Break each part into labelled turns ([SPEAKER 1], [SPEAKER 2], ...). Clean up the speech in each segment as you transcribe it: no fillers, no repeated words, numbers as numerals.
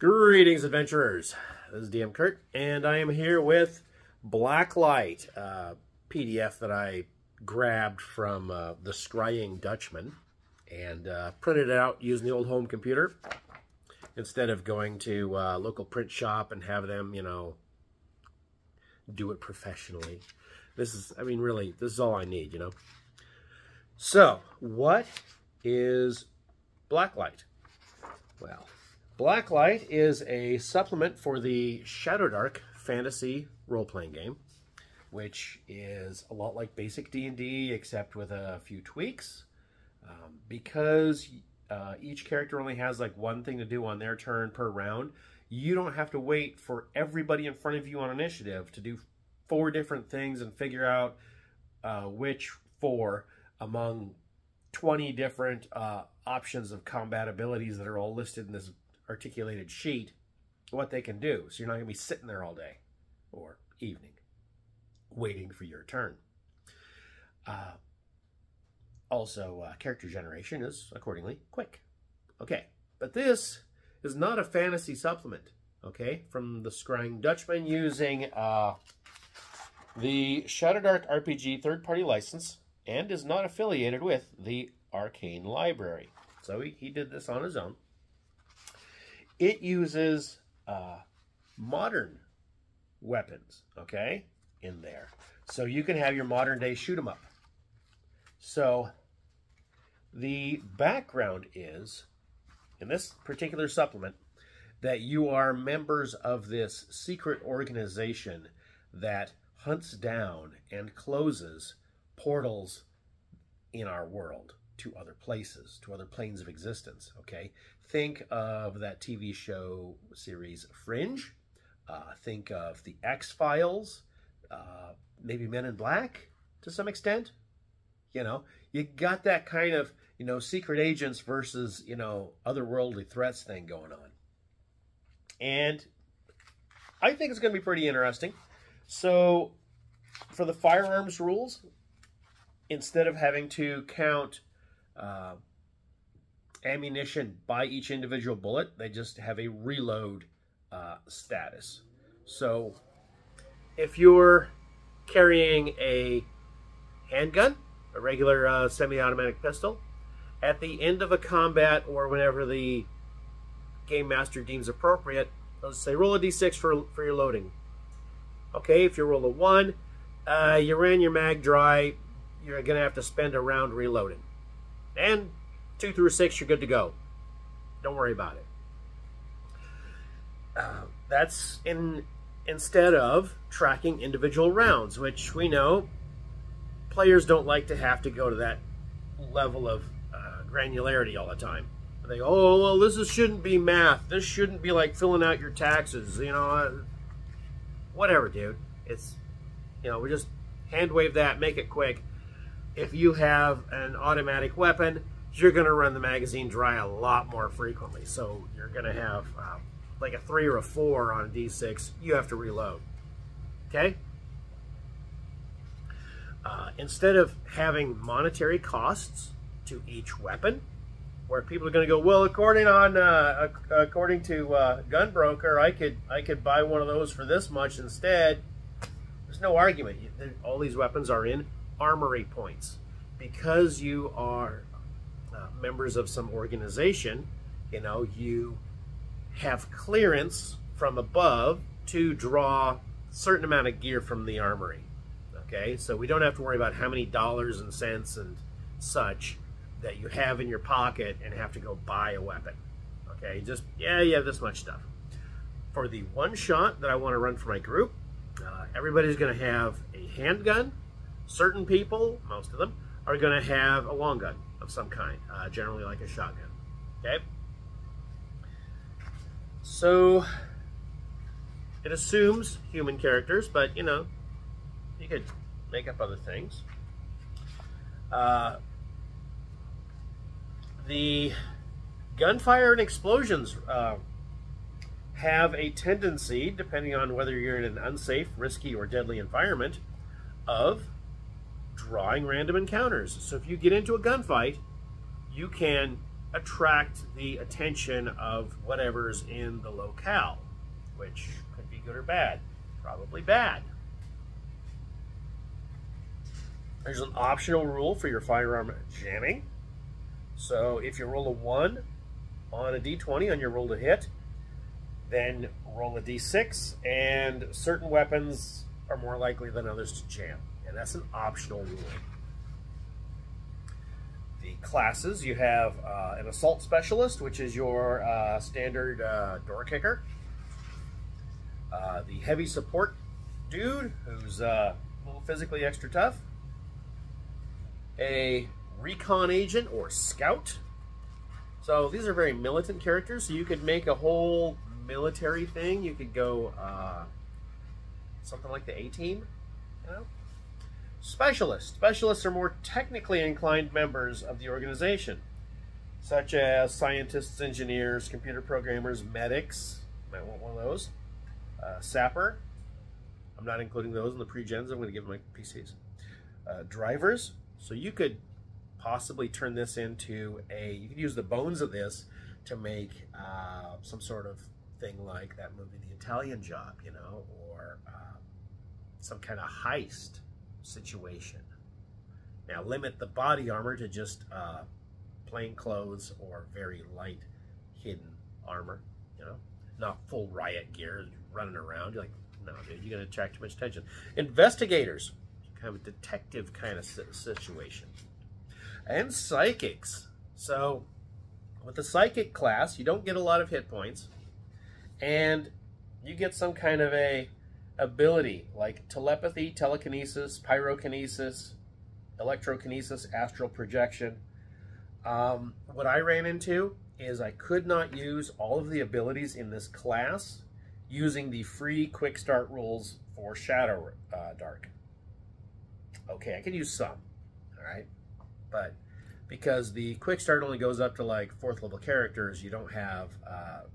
[SPEAKER 1] Greetings, adventurers. This is DM Kurt, and I am here with Blacklight, a PDF that I grabbed from the Scrying Dutchman and printed it out using the old home computer instead of going to a local print shop and have them, do it professionally. This is, really, this is all I need, So, what is Blacklight? Well, Blacklight is a supplement for the Shadowdark fantasy role-playing game, which is a lot like basic D&D, except with a few tweaks. Because each character only has like one thing to do on their turn per round, you don't have to wait for everybody in front of you on initiative to do 4 different things and figure out which 4 among 20 different options of combat abilities that are all listed in this articulated sheet, what they can do. So you're not going to be sitting there all day or evening waiting for your turn. Also, character generation is accordingly quick. Okay, but this is not a fantasy supplement, okay, from the Scrying Dutchman using the Shadowdark RPG third-party license and is not affiliated with the Arcane Library. So he did this on his own. It uses modern weapons, okay, in there. So you can have your modern day shoot 'em up. So the background is, in this particular supplement, that you are members of this secret organization that hunts down and closes portals in our world to other places, to other planes of existence, okay? Think of that TV show series Fringe. Think of the X-Files, maybe Men in Black to some extent. You got that kind of, secret agents versus, otherworldly threats thing going on. And I think it's going to be pretty interesting. So for the firearms rules, instead of having to count ammunition by each individual bullet, they just have a reload status. So if you're carrying a handgun, a regular semi-automatic pistol, at the end of a combat or whenever the game master deems appropriate, let's say roll a d6 for your loading. Okay, if you roll a 1, you ran your mag dry, you're going to have to spend a round reloading. And 2 through 6, you're good to go. Don't worry about it. That's instead of tracking individual rounds, which we know players don't like to have to go to that level of granularity all the time. They go, oh, well, this shouldn't be math. This shouldn't be like filling out your taxes. Whatever, dude. It's, we just hand wave that, make it quick. If you have an automatic weapon, you're going to run the magazine dry a lot more frequently. So you're going to have like a 3 or a 4 on a D6. You have to reload. Okay? Instead of having monetary costs to each weapon, where people are going to go, well, according to Gunbroker, I could buy one of those for this much instead. There's no argument. All these weapons are in armory points. Because you are members of some organization, you have clearance from above to draw a certain amount of gear from the armory. Okay, so we don't have to worry about how many dollars and cents and such that you have in your pocket and have to go buy a weapon. Okay, just, you have this much stuff. For the one shot that I want to run for my group, everybody's going to have a handgun. Certain people, most of them, are going to have a long gun of some kind, generally like a shotgun. Okay? So, it assumes human characters, but, you could make up other things. The gunfire and explosions have a tendency, depending on whether you're in an unsafe, risky, or deadly environment, of drawing random encounters. So if you get into a gunfight, you can attract the attention of whatever's in the locale, which could be good or bad. Probably bad. There's an optional rule for your firearm jamming. So if you roll a 1 on a d20 on your roll to hit, then roll a d6, and certain weapons are more likely than others to jam. And that's an optional rule. The classes, you have an assault specialist, which is your standard door kicker. The heavy support dude, who's a little physically extra tough. A recon agent or scout. So these are very militant characters, so you could make a whole military thing. You could go something like the A-Team, you know? Specialists. Specialists are more technically inclined members of the organization, such as scientists, engineers, computer programmers, medics. Might want one of those. Sapper. I'm not including those in the pre-gens. I'm going to give them my PCs. Drivers. So you could possibly turn this into you could use the bones of this to make some sort of thing like that movie, The Italian Job, you know, or some kind of heist situation. Now limit the body armor to just plain clothes or very light hidden armor, you know, not full riot gear running around. You're like, no, dude, you're going to attract too much attention. Investigators, kind of a detective kind of situation. And psychics. So with the psychic class, you don't get a lot of hit points, and you get some kind of a ability like telepathy, telekinesis, pyrokinesis, electrokinesis, astral projection. What I ran into is I could not use all of the abilities in this class using the free quick start rules for Shadowdark. Okay, I can use some, all right? But because the quick start only goes up to like 4th level characters, you don't have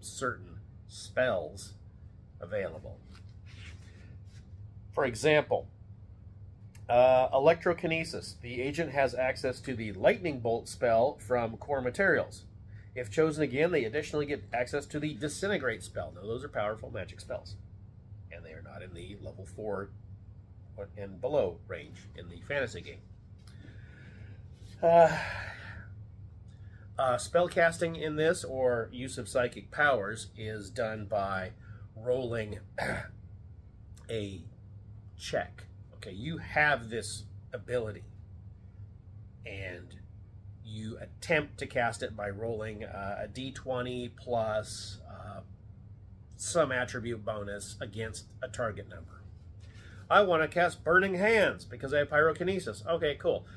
[SPEAKER 1] certain spells available. For example, electrokinesis. The agent has access to the lightning bolt spell from core materials. If chosen again, they additionally get access to the disintegrate spell. Now, those are powerful magic spells, and they are not in the level 4 and below range in the fantasy game. Spell casting in this, or use of psychic powers, is done by rolling a check. Okay, you have this ability, and you attempt to cast it by rolling a d20 plus some attribute bonus against a target number. I want to cast Burning Hands because I have pyrokinesis. Okay, cool.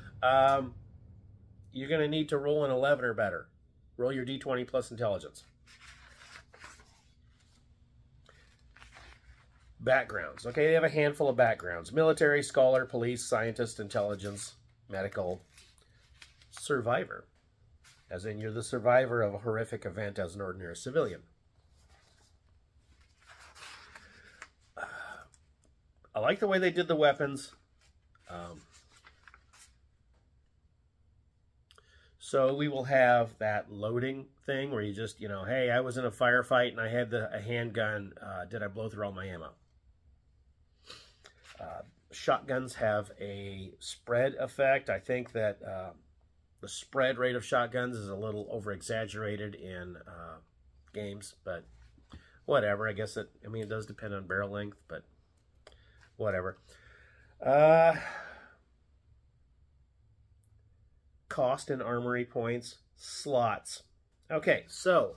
[SPEAKER 1] You're going to need to roll an 11 or better. Roll your d20 plus intelligence. Backgrounds. Okay, they have a handful of backgrounds. Military, scholar, police, scientist, intelligence, medical, survivor. As in, you're the survivor of a horrific event as an ordinary civilian. I like the way they did the weapons. So we will have that loading thing where you just, you know, hey, I was in a firefight and I had a handgun. Did I blow through all my ammo? Shotguns have a spread effect. I think that the spread rate of shotguns is a little over-exaggerated in games, but whatever. I guess it does depend on barrel length, but whatever. Cost and armory points, slots. Okay, so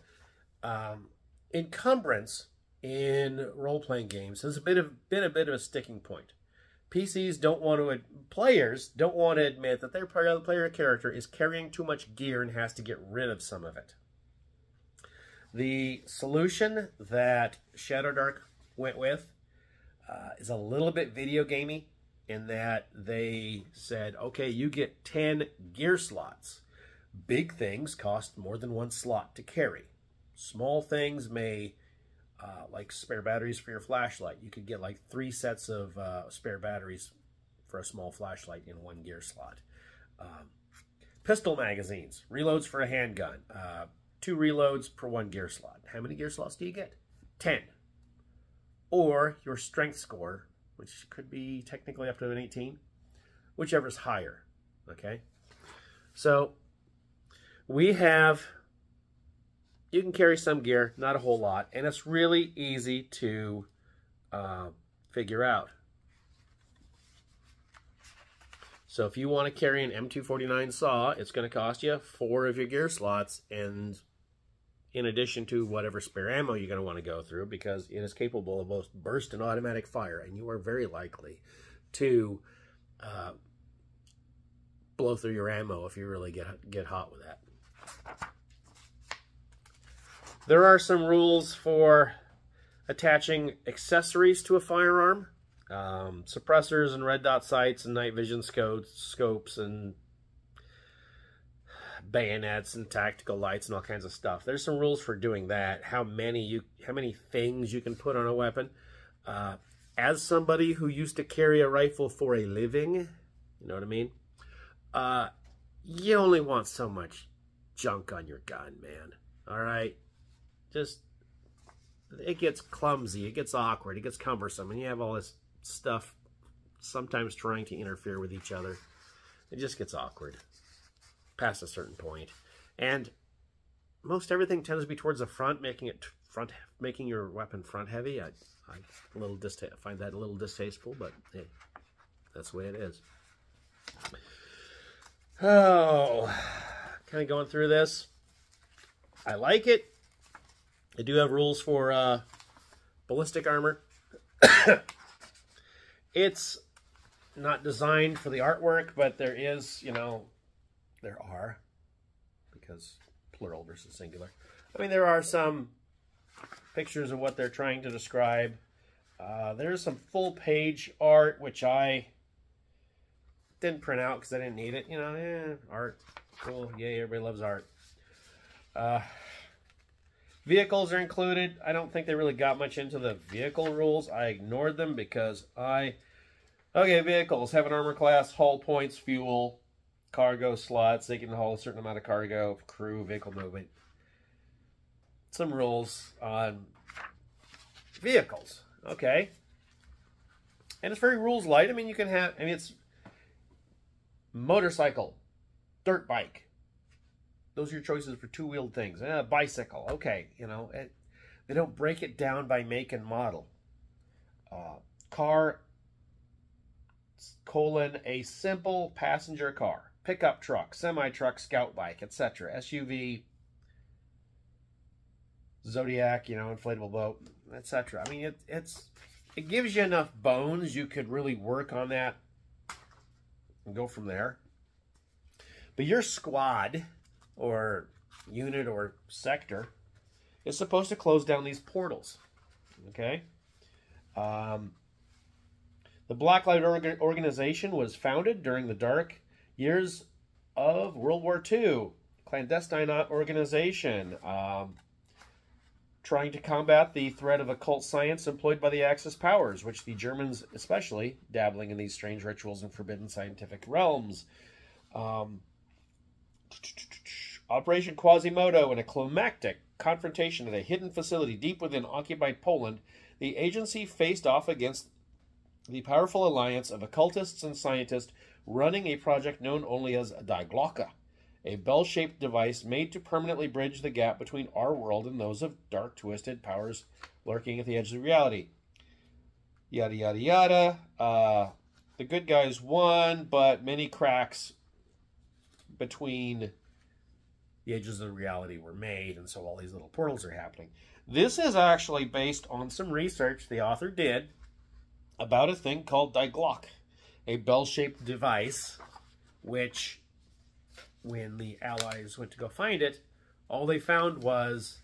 [SPEAKER 1] encumbrance in role-playing games has been a bit of a sticking point. PCs don't want to, players don't want to admit that their player character is carrying too much gear and has to get rid of some of it. The solution that Shadowdark went with is a little bit video gamey in that they said, okay, you get 10 gear slots. Big things cost more than one slot to carry. Small things may, like spare batteries for your flashlight. You could get like 3 sets of spare batteries for a small flashlight in one gear slot. Pistol magazines, reloads for a handgun, 2 reloads per 1 gear slot. How many gear slots do you get? 10. Or your strength score, which could be technically up to an 18, whichever's higher, okay? So we have, you can carry some gear, not a whole lot, and it's really easy to figure out. So if you want to carry an M249 saw, it's going to cost you 4 of your gear slots, and in addition to whatever spare ammo you're going to want to go through, because it is capable of both burst and automatic fire, and you are very likely to blow through your ammo if you really get hot with that. There are some rules for attaching accessories to a firearm. Suppressors and red dot sights and night vision scopes and bayonets and tactical lights and all kinds of stuff. There's some rules for doing that. How many things you can put on a weapon. As somebody who used to carry a rifle for a living, you know what I mean? You only want so much junk on your gun, man. All right? Just, it gets clumsy, it gets awkward, it gets cumbersome, and you have all this stuff sometimes trying to interfere with each other. It just gets awkward past a certain point. And most everything tends to be towards the front, making your weapon front heavy. I find that a little distasteful, but hey, that's the way it is. Oh, kind of going through this. I like it. I do have rules for ballistic armor. It's not designed for the artwork, but there is, you know, there are, because plural versus singular. I mean, there are some pictures of what they're trying to describe. There's some full-page art, which I didn't print out because I didn't need it. You know, art, cool, yay, everybody loves art. Vehicles are included. I don't think they really got much into the vehicle rules. I ignored them because okay, vehicles have an armor class, hull points, fuel, cargo slots. They can haul a certain amount of cargo, crew, vehicle movement. Some rules on vehicles. Okay. And it's very rules light. I mean, you can have, it's motorcycle, dirt bike. Those are your choices for two-wheeled things. Bicycle, okay, you know, they don't break it down by make and model. Car, a simple passenger car. Pickup truck, semi-truck, scout bike, etc. SUV, Zodiac, you know, inflatable boat, etc. I mean, it gives you enough bones. You could really work on that and go from there. But your squad or unit or sector is supposed to close down these portals. Okay? The Blacklight organization was founded during the dark years of World War II. Clandestine organization trying to combat the threat of occult science employed by the Axis powers, which the Germans especially dabbling in these strange rituals and forbidden scientific realms. Operation Quasimodo, in a climactic confrontation at a hidden facility deep within occupied Poland, the agency faced off against the powerful alliance of occultists and scientists running a project known only as Die Glocke, a bell-shaped device made to permanently bridge the gap between our world and those of dark, twisted powers lurking at the edge of reality. Yada, yada, yada. The good guys won, but many cracks between the edges of reality were made, and so all these little portals are happening. This is actually based on some research the author did about a thing called Die Glocke, a bell-shaped device, which, when the Allies went to go find it, all they found was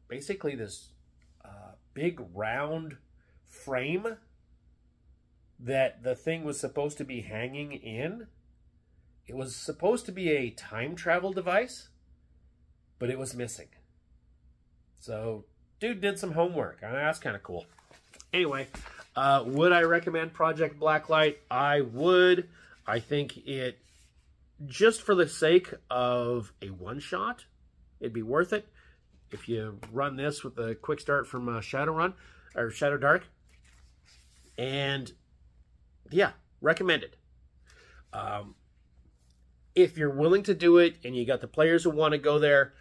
[SPEAKER 1] basically this big round frame that the thing was supposed to be hanging in. It was supposed to be a time travel device, but it was missing. So, dude did some homework. That's kind of cool. Anyway, would I recommend Project Blacklight? I would. I think it just for the sake of a one-shot, it'd be worth it if you run this with a quick start from Shadowrun or Shadowdark. And yeah, recommend it. If you're willing to do it and you got the players who want to go there,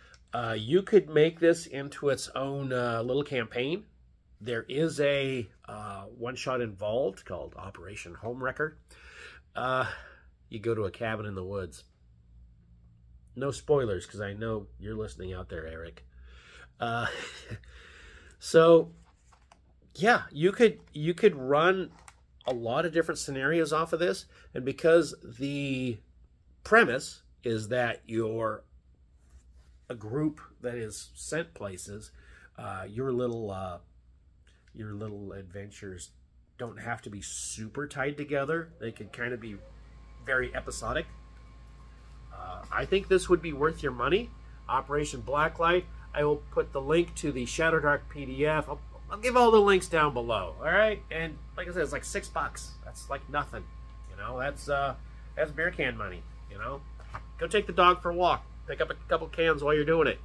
[SPEAKER 1] you could make this into its own little campaign. There is a one-shot involved called Operation Homewrecker. You go to a cabin in the woods. No spoilers, because I know you're listening out there, Eric. So, yeah, you could run a lot of different scenarios off of this, and because the premise is that you're a group that is sent places, your little adventures don't have to be super tied together. They could kind of be very episodic. I think this would be worth your money. Operation Blacklight. I will put the link to the Shadowdark PDF. I'll give all the links down below. All right, and like I said, it's like $6. That's like nothing. You know, that's beer can money. You know, go take the dog for a walk. Pick up a couple cans while you're doing it.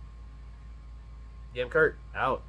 [SPEAKER 1] DM Kurt out.